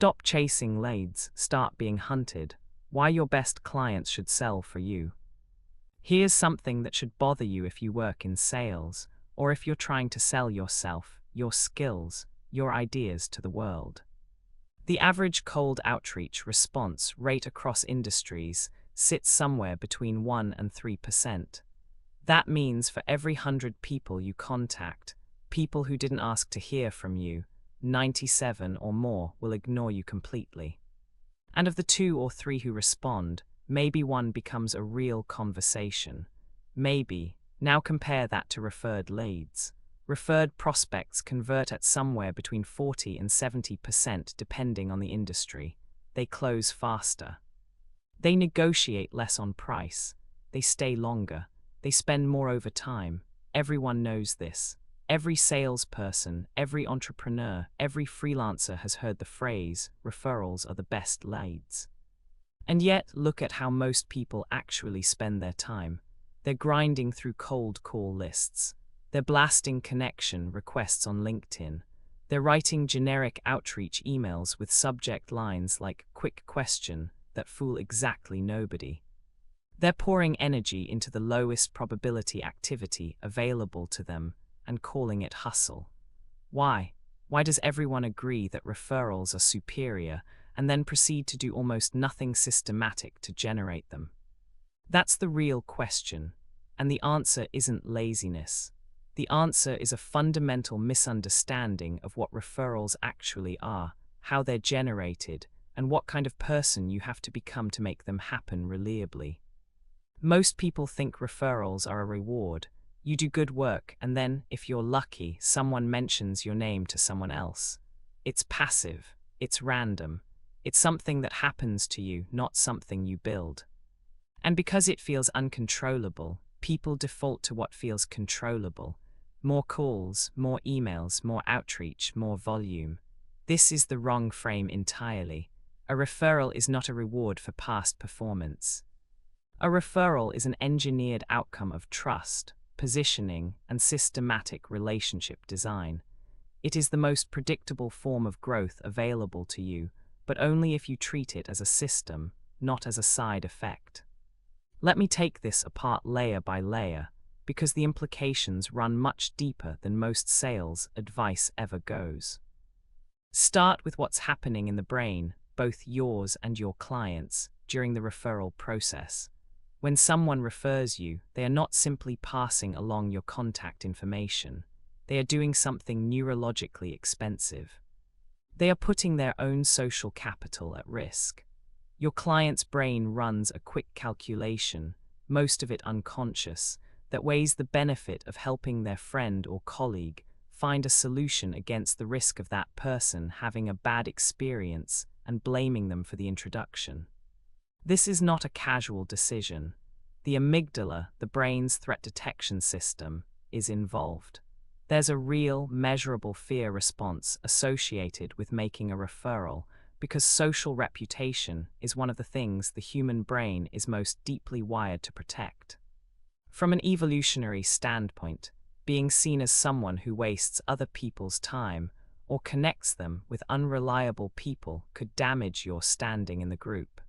Stop chasing leads, start being hunted. Why your best clients should sell for you. Here's something that should bother you if you work in sales, or if you're trying to sell yourself, your skills, your ideas to the world. The average cold outreach response rate across industries sits somewhere between 1 and 3%. That means for every 100 people you contact, people who didn't ask to hear from you, 97 or more will ignore you completely. And of the 2 or 3 who respond, maybe one becomes a real conversation. Maybe. Now compare that to referred leads. Referred prospects convert at somewhere between 40 and 70% depending on the industry. They close faster. They negotiate less on price. They stay longer. They spend more over time. Everyone knows this. Every salesperson, every entrepreneur, every freelancer has heard the phrase, referrals are the best leads. And yet, look at how most people actually spend their time. They're grinding through cold call lists. They're blasting connection requests on LinkedIn. They're writing generic outreach emails with subject lines like quick question that fool exactly nobody. They're pouring energy into the lowest probability activity available to them and calling it hustle. Why? Why does everyone agree that referrals are superior and then proceed to do almost nothing systematic to generate them? That's the real question, and the answer isn't laziness. The answer is a fundamental misunderstanding of what referrals actually are, how they're generated, and what kind of person you have to become to make them happen reliably. Most people think referrals are a reward. You do good work, and then, if you're lucky, someone mentions your name to someone else. It's passive. It's random. It's something that happens to you, not something you build. And because it feels uncontrollable, people default to what feels controllable. More calls, more emails, more outreach, more volume. This is the wrong frame entirely. A referral is not a reward for past performance. A referral is an engineered outcome of trust, positioning, and systematic relationship design. It is the most predictable form of growth available to you, but only if you treat it as a system, not as a side effect. Let me take this apart layer by layer, because the implications run much deeper than most sales advice ever goes. Start with what's happening in the brain, both yours and your clients, during the referral process. When someone refers you, they are not simply passing along your contact information. They are doing something neurologically expensive. They are putting their own social capital at risk. Your client's brain runs a quick calculation, most of it unconscious, that weighs the benefit of helping their friend or colleague find a solution against the risk of that person having a bad experience and blaming them for the introduction. This is not a casual decision. The amygdala, the brain's threat detection system, is involved. There's a real, measurable fear response associated with making a referral, because social reputation is one of the things the human brain is most deeply wired to protect. From an evolutionary standpoint, being seen as someone who wastes other people's time or connects them with unreliable people could damage your standing in the group.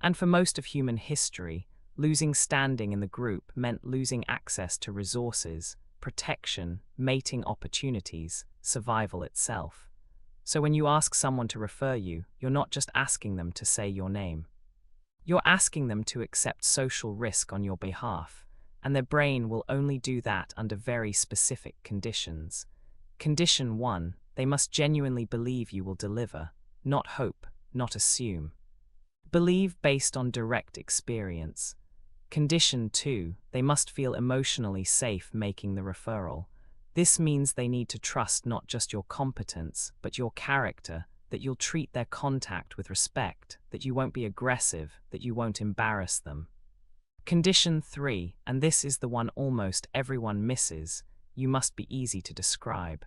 And for most of human history, losing standing in the group meant losing access to resources, protection, mating opportunities, survival itself. So when you ask someone to refer you, you're not just asking them to say your name. You're asking them to accept social risk on your behalf, and their brain will only do that under very specific conditions. Condition 1, they must genuinely believe you will deliver, not hope, not assume. Believe based on direct experience. Condition 2, they must feel emotionally safe making the referral. This means they need to trust not just your competence, but your character, that you'll treat their contact with respect, that you won't be aggressive, that you won't embarrass them. Condition 3, and this is the one almost everyone misses, you must be easy to describe.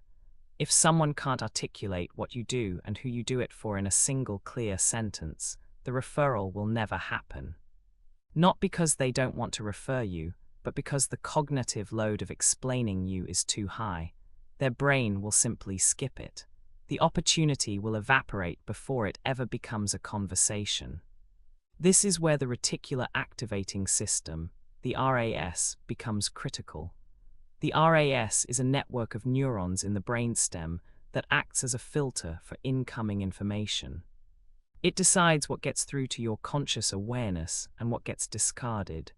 If someone can't articulate what you do and who you do it for in a single clear sentence, the referral will never happen. Not because they don't want to refer you, but because the cognitive load of explaining you is too high. Their brain will simply skip it. the opportunity will evaporate before it ever becomes a conversation. This is where the reticular activating system, the RAS, becomes critical. The RAS is a network of neurons in the brainstem that acts as a filter for incoming information. It decides what gets through to your conscious awareness and what gets discarded.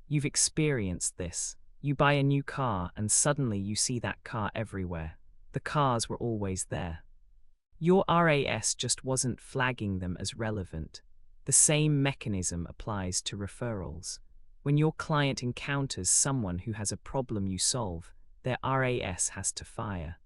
You've experienced this. You buy a new car and suddenly you see that car everywhere. The cars were always there. Your RAS just wasn't flagging them as relevant. The same mechanism applies to referrals. When your client encounters someone who has a problem you solve, their RAS has to fire.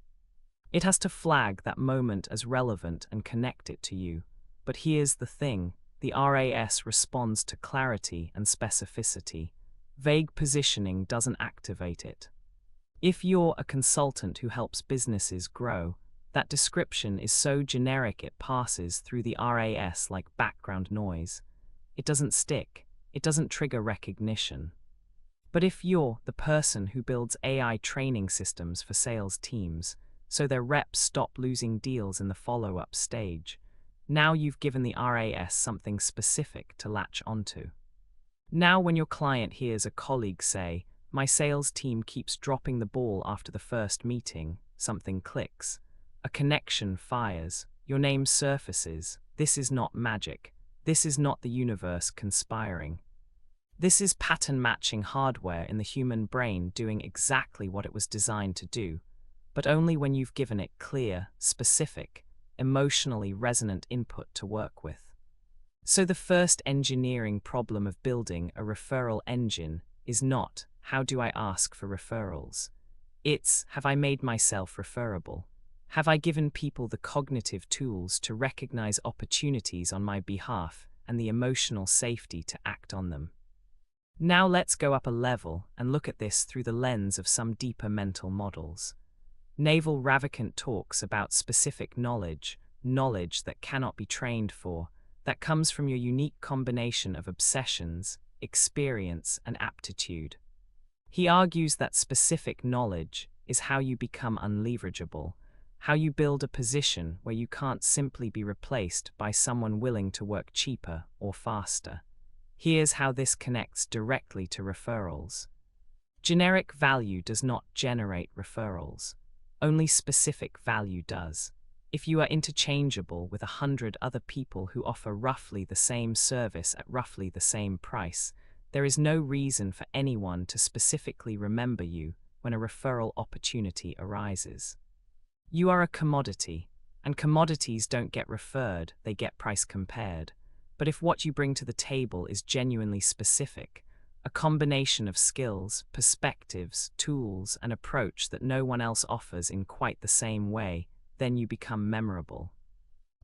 It has to flag that moment as relevant and connect it to you. But here's the thing, the RAS responds to clarity and specificity. Vague positioning doesn't activate it. If you're a consultant who helps businesses grow, that description is so generic it passes through the RAS like background noise. It doesn't stick. It doesn't trigger recognition. But if you're the person who builds AI training systems for sales teams, so their reps stop losing deals in the follow-up stage, now you've given the RAS something specific to latch onto. Now when your client hears a colleague say, "My sales team keeps dropping the ball after the first meeting," something clicks. A connection fires. Your name surfaces. This is not magic. This is not the universe conspiring. This is pattern matching hardware in the human brain doing exactly what it was designed to do, but only when you've given it clear, specific, emotionally resonant input to work with. So the first engineering problem of building a referral engine is not, how do I ask for referrals? It's, have I made myself referable? Have I given people the cognitive tools to recognize opportunities on my behalf and the emotional safety to act on them? Now let's go up a level and look at this through the lens of some deeper mental models. Naval Ravikant talks about specific knowledge, knowledge that cannot be trained for, that comes from your unique combination of obsessions, experience, and aptitude. He argues that specific knowledge is how you become unleverageable, how you build a position where you can't simply be replaced by someone willing to work cheaper or faster. Here's how this connects directly to referrals. Generic value does not generate referrals. Only specific value does. If you are interchangeable with 100 other people who offer roughly the same service at roughly the same price, there is no reason for anyone to specifically remember you when a referral opportunity arises. You are a commodity, and commodities don't get referred, they get price compared. But if what you bring to the table is genuinely specific, a combination of skills, perspectives, tools, and approach that no one else offers in quite the same way, then you become memorable.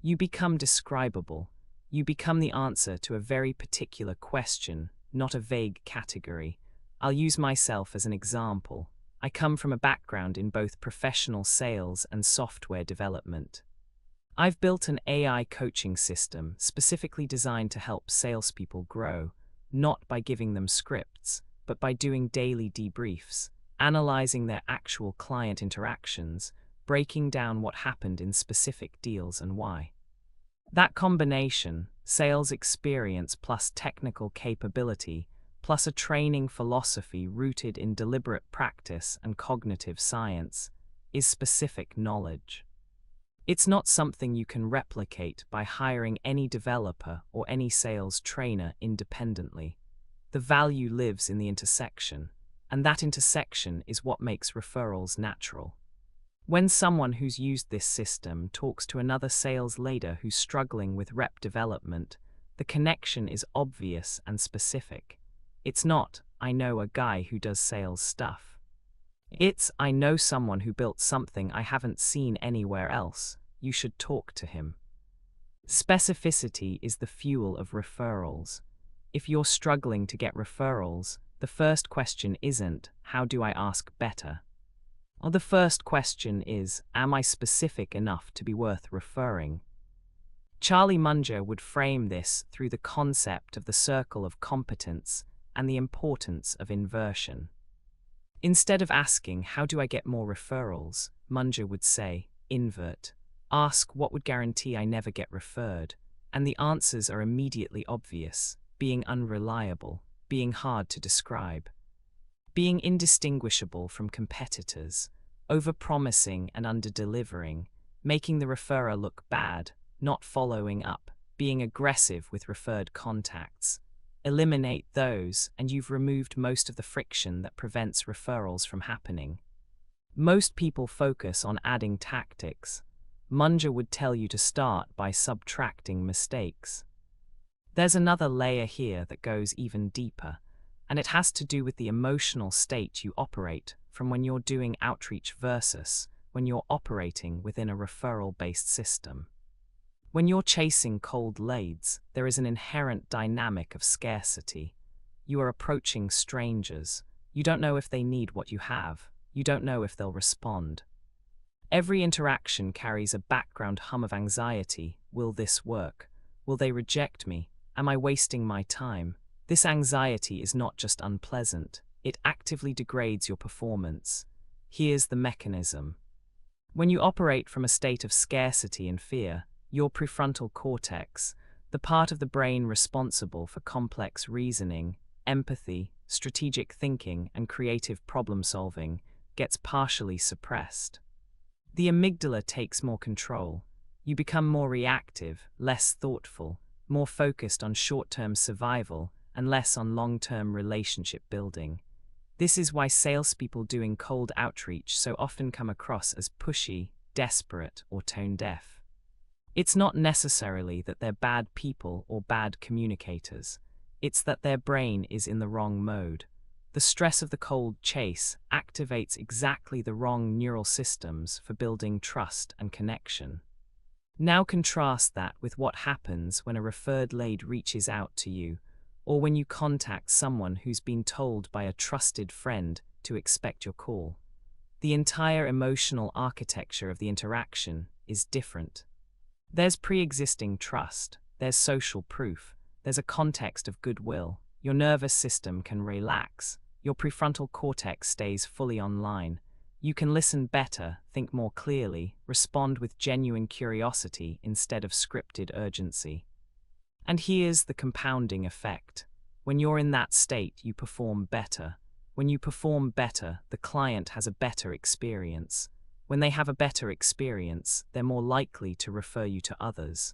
You become describable. You become the answer to a very particular question, not a vague category. I'll use myself as an example. I come from a background in both professional sales and software development. I've built an AI coaching system specifically designed to help salespeople grow, not by giving them scripts, but by doing daily debriefs, analyzing their actual client interactions, breaking down what happened in specific deals and why. That combination, sales experience plus technical capability, plus a training philosophy rooted in deliberate practice and cognitive science, is specific knowledge. It's not something you can replicate by hiring any developer or any sales trainer independently. The value lives in the intersection, and that intersection is what makes referrals natural. When someone who's used this system talks to another sales leader who's struggling with rep development, the connection is obvious and specific. It's not, I know a guy who does sales stuff. It's, I know someone who built something I haven't seen anywhere else. You should talk to him. Specificity is the fuel of referrals. If you're struggling to get referrals, the first question isn't, how do I ask better? Or the first question is, am I specific enough to be worth referring? Charlie Munger would frame this through the concept of the circle of competence and the importance of inversion. Instead of asking, how do I get more referrals, Munger would say, invert. Ask what would guarantee I never get referred, and the answers are immediately obvious: being unreliable, being hard to describe, being indistinguishable from competitors, overpromising and underdelivering, making the referrer look bad, not following up, being aggressive with referred contacts. Eliminate those, and you've removed most of the friction that prevents referrals from happening. Most people focus on adding tactics. Munger would tell you to start by subtracting mistakes. There's another layer here that goes even deeper, and it has to do with the emotional state you operate from when you're doing outreach versus when you're operating within a referral-based system. When you're chasing cold leads, there is an inherent dynamic of scarcity. You are approaching strangers. You don't know if they need what you have. You don't know if they'll respond. Every interaction carries a background hum of anxiety. Will this work? Will they reject me? Am I wasting my time? This anxiety is not just unpleasant, it actively degrades your performance. Here's the mechanism. When you operate from a state of scarcity and fear, your prefrontal cortex, the part of the brain responsible for complex reasoning, empathy, strategic thinking, and creative problem-solving, gets partially suppressed. The amygdala takes more control. You become more reactive, less thoughtful, more focused on short-term survival, and less on long-term relationship building. This is why salespeople doing cold outreach so often come across as pushy, desperate, or tone-deaf. It's not necessarily that they're bad people or bad communicators. It's that their brain is in the wrong mode. The stress of the cold chase activates exactly the wrong neural systems for building trust and connection. Now contrast that with what happens when a referred lead reaches out to you, or when you contact someone who's been told by a trusted friend to expect your call. The entire emotional architecture of the interaction is different. There's pre-existing trust, there's social proof, there's a context of goodwill. Your nervous system can relax, your prefrontal cortex stays fully online. You can listen better, think more clearly, respond with genuine curiosity instead of scripted urgency. And here's the compounding effect. When you're in that state, you perform better. When you perform better, the client has a better experience. When they have a better experience, they're more likely to refer you to others,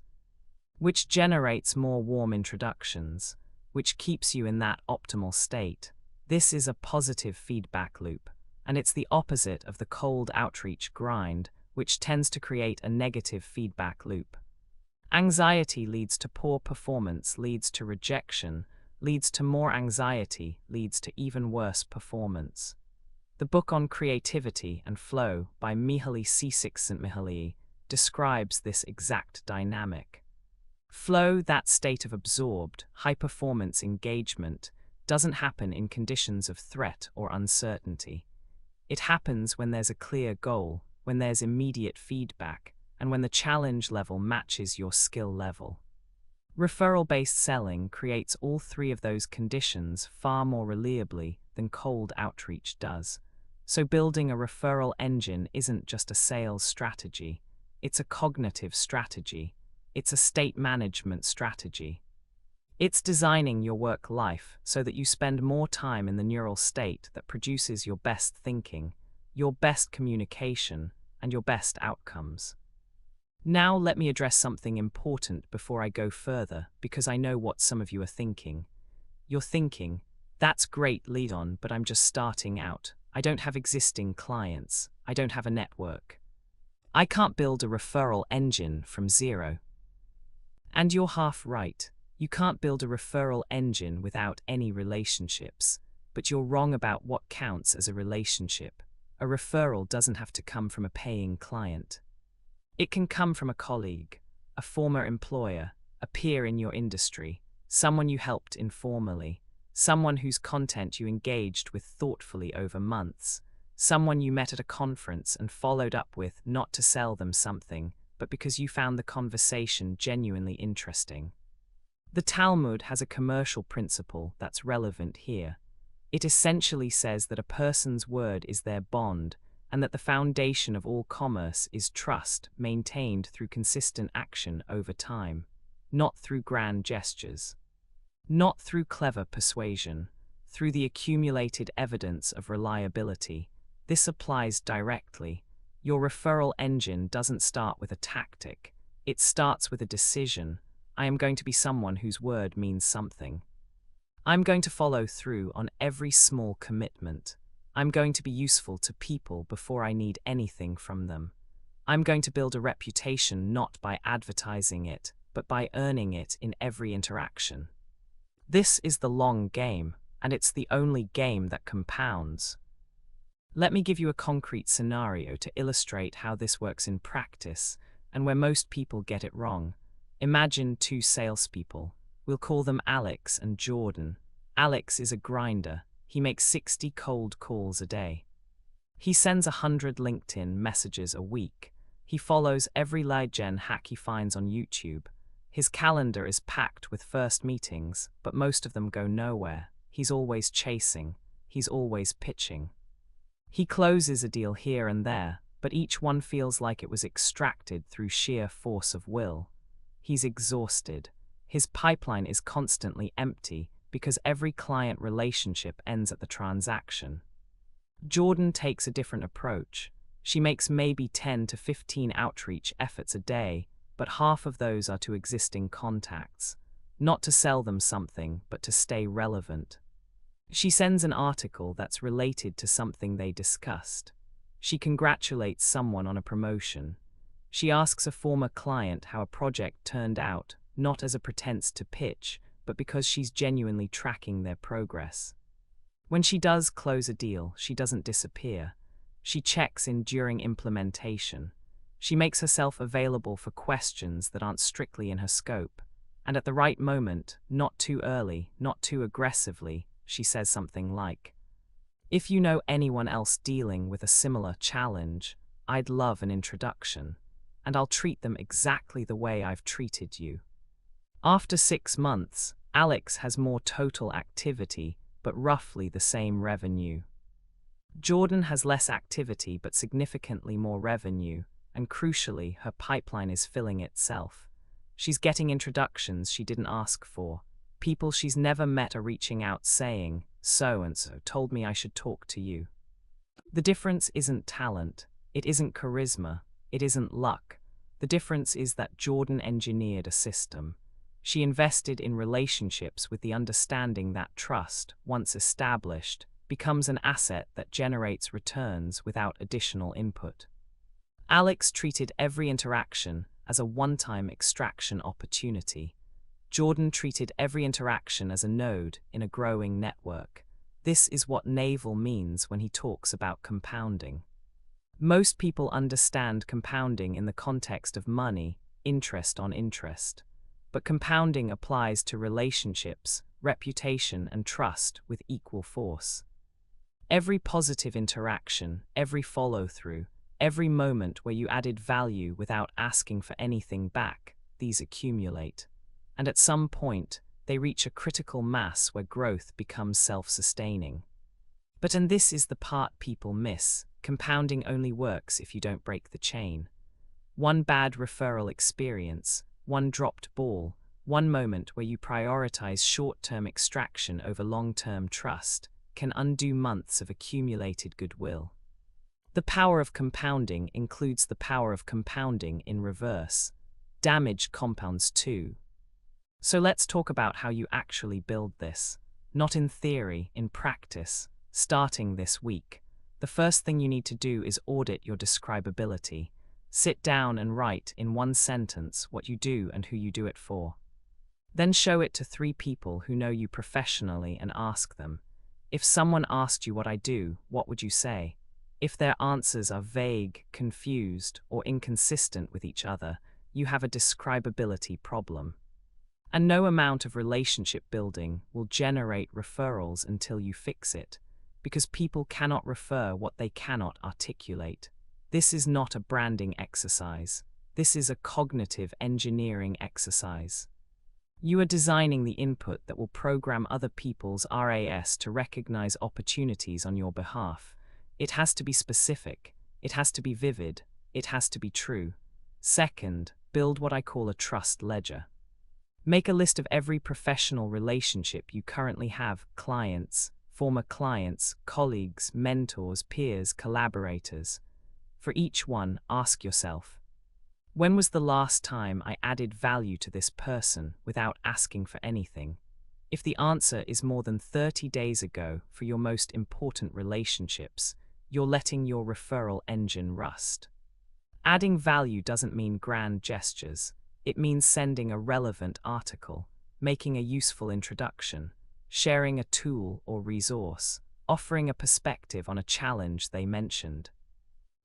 which generates more warm introductions, which keeps you in that optimal state. This is a positive feedback loop, and it's the opposite of the cold outreach grind, which tends to create a negative feedback loop. Anxiety leads to poor performance, leads to rejection, leads to more anxiety, leads to even worse performance. The book on creativity and flow by Mihaly Csikszentmihalyi describes this exact dynamic. Flow, that state of absorbed, high-performance engagement, doesn't happen in conditions of threat or uncertainty. It happens when there's a clear goal, when there's immediate feedback, and when the challenge level matches your skill level. Referral-based selling creates all three of those conditions far more reliably than cold outreach does. So building a referral engine isn't just a sales strategy, it's a cognitive strategy. It's a state management strategy. It's designing your work life so that you spend more time in the neural state that produces your best thinking, your best communication, and your best outcomes. Now let me address something important before I go further, because I know what some of you are thinking. You're thinking, that's great, lead on, but I'm just starting out. I don't have existing clients. I don't have a network. I can't build a referral engine from zero. And you're half right. You can't build a referral engine without any relationships. But you're wrong about what counts as a relationship. A referral doesn't have to come from a paying client. It can come from a colleague, a former employer, a peer in your industry, someone you helped informally, someone whose content you engaged with thoughtfully over months, someone you met at a conference and followed up with not to sell them something, but because you found the conversation genuinely interesting. The Talmud has a commercial principle that's relevant here. It essentially says that a person's word is their bond, and that the foundation of all commerce is trust maintained through consistent action over time, not through grand gestures, not through clever persuasion, through the accumulated evidence of reliability. This applies directly. Your referral engine doesn't start with a tactic. It starts with a decision. I am going to be someone whose word means something. I'm going to follow through on every small commitment. I'm going to be useful to people before I need anything from them. I'm going to build a reputation not by advertising it, but by earning it in every interaction. This is the long game, and it's the only game that compounds. Let me give you a concrete scenario to illustrate how this works in practice and where most people get it wrong. Imagine two salespeople. We'll call them Alex and Jordan. Alex is a grinder. He makes 60 cold calls a day. He sends 100 LinkedIn messages a week. He follows every lead gen hack he finds on YouTube. His calendar is packed with first meetings, but most of them go nowhere. He's always chasing. He's always pitching. He closes a deal here and there, but each one feels like it was extracted through sheer force of will. He's exhausted. His pipeline is constantly empty because every client relationship ends at the transaction. Jordan takes a different approach. She makes maybe 10 to 15 outreach efforts a day, but half of those are to existing contacts, not to sell them something, but to stay relevant. She sends an article that's related to something they discussed. She congratulates someone on a promotion. She asks a former client how a project turned out, not as a pretense to pitch, but because she's genuinely tracking their progress. When she does close a deal, she doesn't disappear. She checks in during implementation. She makes herself available for questions that aren't strictly in her scope. And at the right moment, not too early, not too aggressively, she says something like, "If you know anyone else dealing with a similar challenge, I'd love an introduction, and I'll treat them exactly the way I've treated you." After 6 months, Alex has more total activity, but roughly the same revenue. Jordan has less activity but significantly more revenue, and crucially, her pipeline is filling itself. She's getting introductions she didn't ask for. People she's never met are reaching out saying, "So-and-so told me I should talk to you." The difference isn't talent, it isn't charisma, it isn't luck. The difference is that Jordan engineered a system. She invested in relationships with the understanding that trust, once established, becomes an asset that generates returns without additional input. Alex treated every interaction as a one-time extraction opportunity. Jordan treated every interaction as a node in a growing network. This is what Naval means when he talks about compounding. Most people understand compounding in the context of money, interest on interest. But compounding applies to relationships, reputation, and trust with equal force. Every positive interaction, every follow-through, every moment where you added value without asking for anything back, these accumulate. And at some point, they reach a critical mass where growth becomes self-sustaining. And this is the part people miss, compounding only works if you don't break the chain. One bad referral experience, one dropped ball, one moment where you prioritize short-term extraction over long-term trust, can undo months of accumulated goodwill. The power of compounding includes the power of compounding in reverse. Damage compounds too. So let's talk about how you actually build this. Not in theory, in practice. Starting this week, the first thing you need to do is audit your describability. Sit down and write in one sentence what you do and who you do it for. Then show it to 3 people who know you professionally and ask them, "If someone asked you what I do, what would you say?" If their answers are vague, confused, or inconsistent with each other, you have a describability problem. And no amount of relationship building will generate referrals until you fix it, because people cannot refer what they cannot articulate. This is not a branding exercise. This is a cognitive engineering exercise. You are designing the input that will program other people's RAS to recognize opportunities on your behalf. It has to be specific. It has to be vivid. It has to be true. Second, build what I call a trust ledger. Make a list of every professional relationship you currently have: clients, former clients, colleagues, mentors, peers, collaborators. For each one, ask yourself, when was the last time I added value to this person without asking for anything? If the answer is more than 30 days ago for your most important relationships, you're letting your referral engine rust. Adding value doesn't mean grand gestures. It means sending a relevant article, making a useful introduction, sharing a tool or resource, offering a perspective on a challenge they mentioned.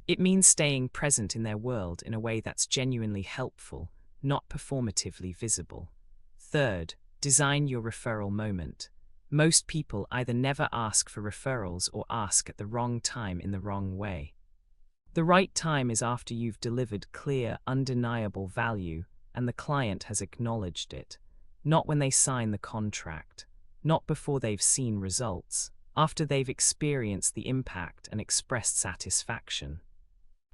It means staying present in their world in a way that's genuinely helpful, not performatively visible. Third, design your referral moment. Most people either never ask for referrals or ask at the wrong time in the wrong way. The right time is after you've delivered clear, undeniable value and the client has acknowledged it, not when they sign the contract, not before they've seen results, after they've experienced the impact and expressed satisfaction.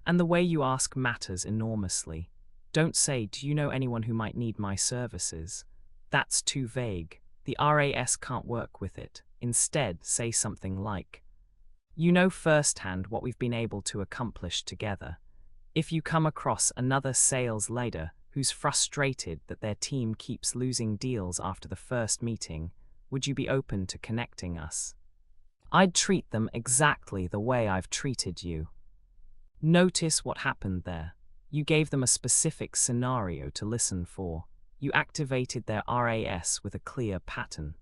And the way you ask matters enormously. Don't say, "Do you know anyone who might need my services?" That's too vague. The RAS can't work with it. Instead, say something like, "You know firsthand what we've been able to accomplish together. If you come across another sales leader who's frustrated that their team keeps losing deals after the first meeting, would you be open to connecting us? I'd treat them exactly the way I've treated you." Notice what happened there. You gave them a specific scenario to listen for. You activated their RAS with a clear pattern.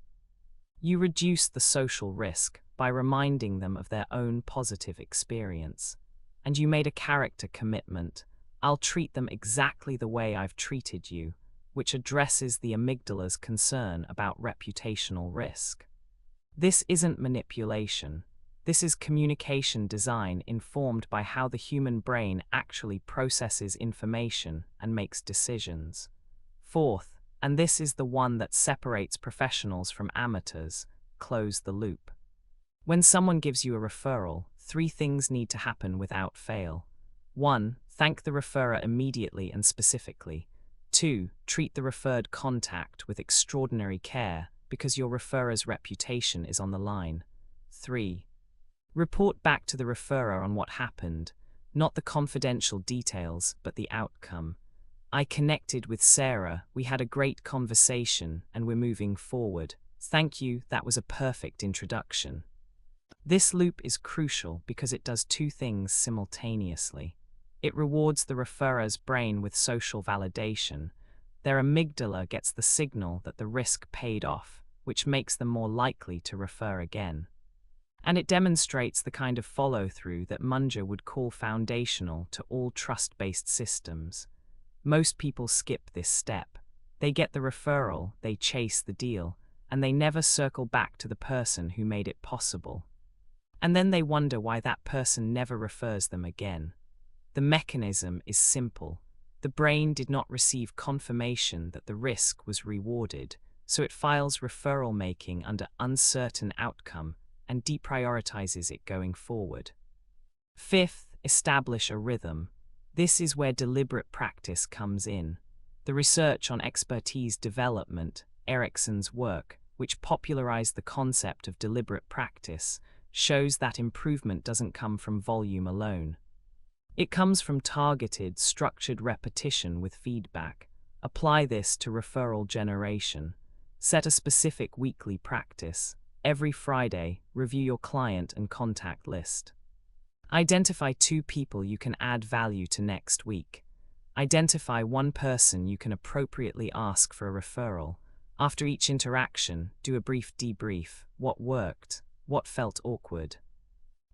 You reduced the social risk by reminding them of their own positive experience. And you made a character commitment. I'll treat them exactly the way I've treated you, which addresses the amygdala's concern about reputational risk. This isn't manipulation. This is communication design informed by how the human brain actually processes information and makes decisions. Fourth, and this is the one that separates professionals from amateurs, close the loop. When someone gives you a referral, 3 things need to happen without fail. 1. Thank the referrer immediately and specifically. 2. Treat the referred contact with extraordinary care because your referrer's reputation is on the line. 3. Report back to the referrer on what happened, not the confidential details, but the outcome. I connected with Sarah, we had a great conversation, and we're moving forward. Thank you, that was a perfect introduction. This loop is crucial because it does 2 things simultaneously. It rewards the referrer's brain with social validation. Their amygdala gets the signal that the risk paid off, which makes them more likely to refer again. And it demonstrates the kind of follow-through that Munger would call foundational to all trust-based systems. Most people skip this step. They get the referral, they chase the deal, and they never circle back to the person who made it possible. And then they wonder why that person never refers them again. The mechanism is simple. The brain did not receive confirmation that the risk was rewarded, so it files referral making under uncertain outcome and deprioritizes it going forward. Fifth, establish a rhythm. This is where deliberate practice comes in. The research on expertise development, Erickson's work, which popularized the concept of deliberate practice, shows that improvement doesn't come from volume alone. It comes from targeted, structured repetition with feedback. Apply this to referral generation. Set a specific weekly practice. Every Friday, review your client and contact list. Identify 2 people you can add value to next week. Identify 1 person you can appropriately ask for a referral. After each interaction, do a brief debrief. What worked? What felt awkward?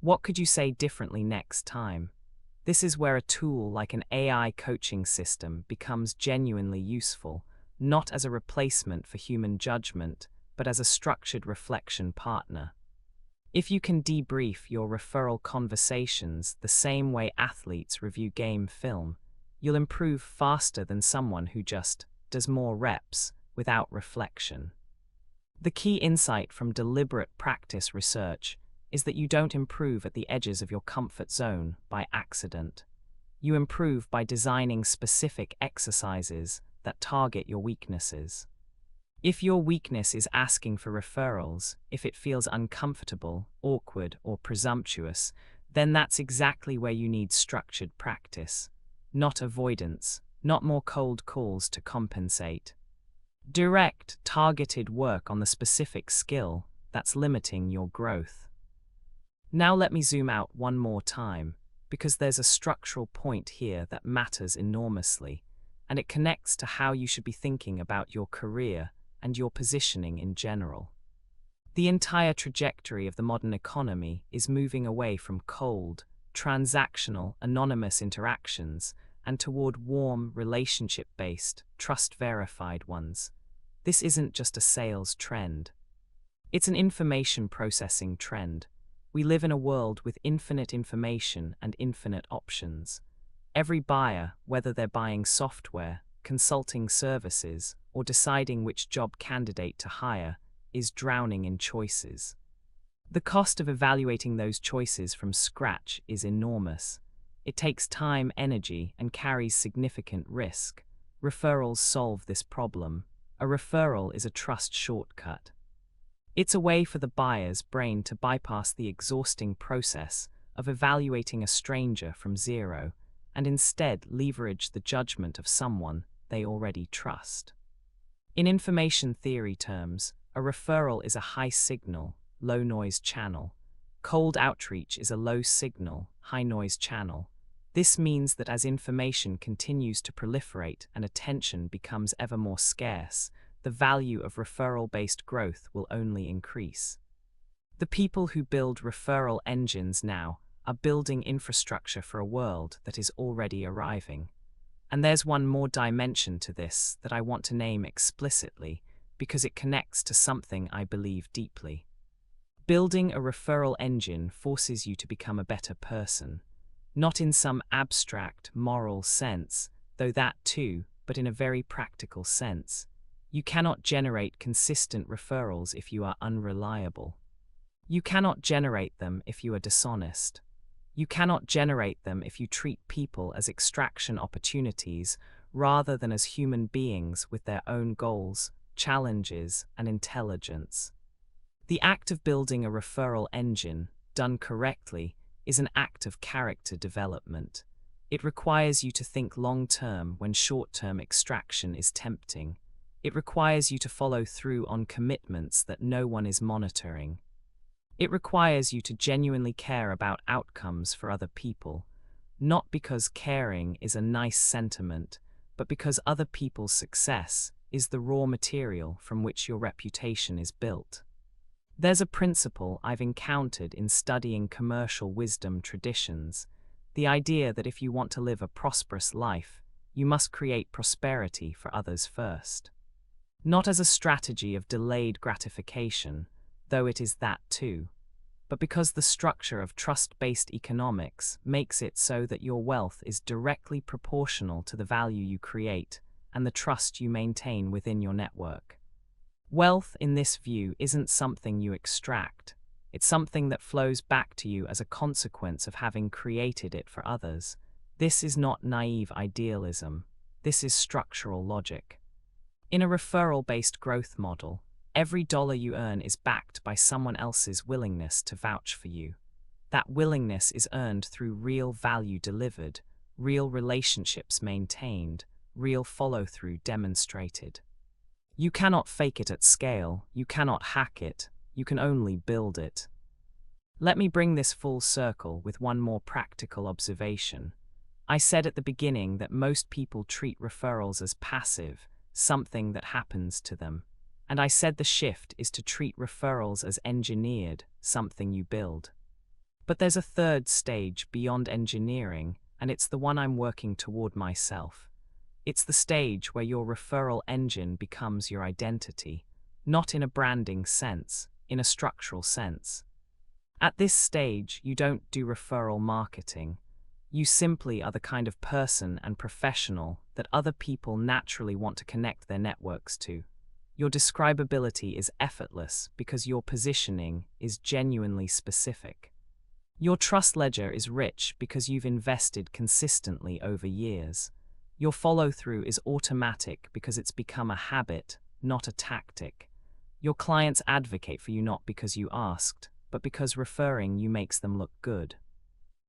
What could you say differently next time? This is where a tool like an AI coaching system becomes genuinely useful, not as a replacement for human judgment, but as a structured reflection partner. If you can debrief your referral conversations the same way athletes review game film, you'll improve faster than someone who just does more reps without reflection. The key insight from deliberate practice research is that you don't improve at the edges of your comfort zone by accident. You improve by designing specific exercises that target your weaknesses. If your weakness is asking for referrals, if it feels uncomfortable, awkward, or presumptuous, then that's exactly where you need structured practice. Not avoidance, not more cold calls to compensate. Direct, targeted work on the specific skill that's limiting your growth. Now let me zoom out one more time, because there's a structural point here that matters enormously, and it connects to how you should be thinking about your career and your positioning in general. The entire trajectory of the modern economy is moving away from cold, transactional, anonymous interactions and toward warm, relationship-based, trust-verified ones. This isn't just a sales trend. It's an information processing trend. We live in a world with infinite information and infinite options. Every buyer, whether they're buying software, consulting services, or deciding which job candidate to hire, is drowning in choices. The cost of evaluating those choices from scratch is enormous. It takes time, energy, and carries significant risk. Referrals solve this problem. A referral is a trust shortcut. It's a way for the buyer's brain to bypass the exhausting process of evaluating a stranger from zero and instead leverage the judgment of someone they already trust. In information theory terms, a referral is a high-signal, low-noise channel. Cold outreach is a low-signal, high-noise channel. This means that as information continues to proliferate and attention becomes ever more scarce, the value of referral-based growth will only increase. The people who build referral engines now are building infrastructure for a world that is already arriving. And there's one more dimension to this that I want to name explicitly because it connects to something I believe deeply. Building a referral engine forces you to become a better person, not in some abstract, moral sense, though that too, but in a very practical sense. You cannot generate consistent referrals if you are unreliable. You cannot generate them if you are dishonest. You cannot generate them if you treat people as extraction opportunities rather than as human beings with their own goals, challenges, and intelligence. The act of building a referral engine, done correctly, is an act of character development. It requires you to think long-term when short-term extraction is tempting. It requires you to follow through on commitments that no one is monitoring. It requires you to genuinely care about outcomes for other people, not because caring is a nice sentiment, but because other people's success is the raw material from which your reputation is built. There's a principle I've encountered in studying commercial wisdom traditions, the idea that if you want to live a prosperous life, you must create prosperity for others first. Not as a strategy of delayed gratification, though it is that too, but because the structure of trust-based economics makes it so that your wealth is directly proportional to the value you create and the trust you maintain within your network. Wealth, in this view, isn't something you extract. It's something that flows back to you as a consequence of having created it for others. This is not naive idealism. This is structural logic. In a referral-based growth model, every dollar you earn is backed by someone else's willingness to vouch for you. That willingness is earned through real value delivered, real relationships maintained, real follow-through demonstrated. You cannot fake it at scale, you cannot hack it, you can only build it. Let me bring this full circle with one more practical observation. I said at the beginning that most people treat referrals as passive, something that happens to them. And I said the shift is to treat referrals as engineered, something you build. But there's a third stage beyond engineering, and it's the one I'm working toward myself. It's the stage where your referral engine becomes your identity, not in a branding sense, in a structural sense. At this stage, you don't do referral marketing. You simply are the kind of person and professional that other people naturally want to connect their networks to. Your describability is effortless because your positioning is genuinely specific. Your trust ledger is rich because you've invested consistently over years. Your follow-through is automatic because it's become a habit, not a tactic. Your clients advocate for you not because you asked, but because referring you makes them look good.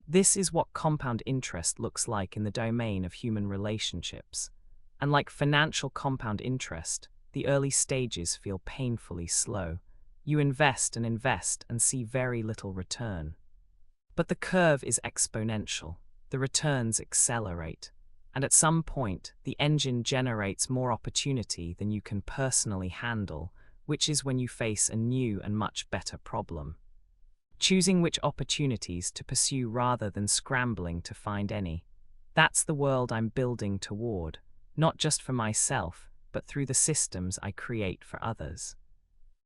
This is what compound interest looks like in the domain of human relationships. And like financial compound interest, the early stages feel painfully slow. You invest and see very little return. But the curve is exponential. The returns accelerate. And at some point, the engine generates more opportunity than you can personally handle, which is when you face a new and much better problem. Choosing which opportunities to pursue rather than scrambling to find any. That's the world I'm building toward, not just for myself, but through the systems I create for others.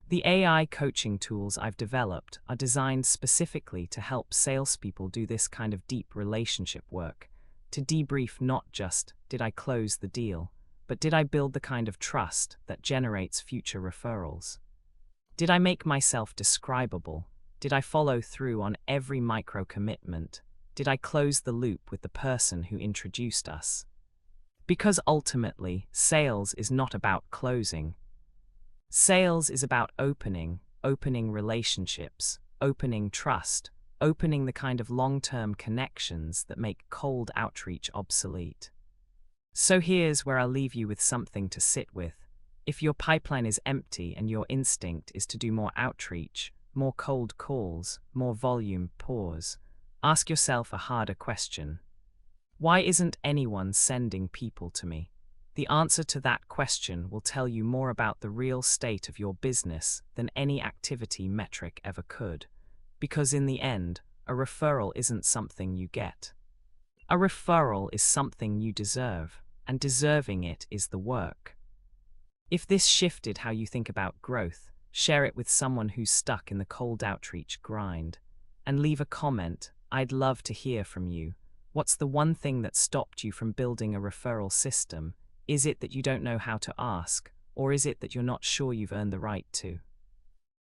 The AI coaching tools I've developed are designed specifically to help salespeople do this kind of deep relationship work, to debrief not just, did I close the deal, but did I build the kind of trust that generates future referrals? Did I make myself describable? Did I follow through on every micro commitment? Did I close the loop with the person who introduced us? Because ultimately, sales is not about closing. Sales is about opening relationships, opening trust, opening the kind of long-term connections that make cold outreach obsolete. So here's where I'll leave you with something to sit with. If your pipeline is empty and your instinct is to do more outreach, more cold calls, more volume, pause. Ask yourself a harder question. Why isn't anyone sending people to me? The answer to that question will tell you more about the real state of your business than any activity metric ever could. Because in the end, a referral isn't something you get. A referral is something you deserve, and deserving it is the work. If this shifted how you think about growth, share it with someone who's stuck in the cold outreach grind. And leave a comment. I'd love to hear from you. What's the one thing that stopped you from building a referral system? Is it that you don't know how to ask, or is it that you're not sure you've earned the right to?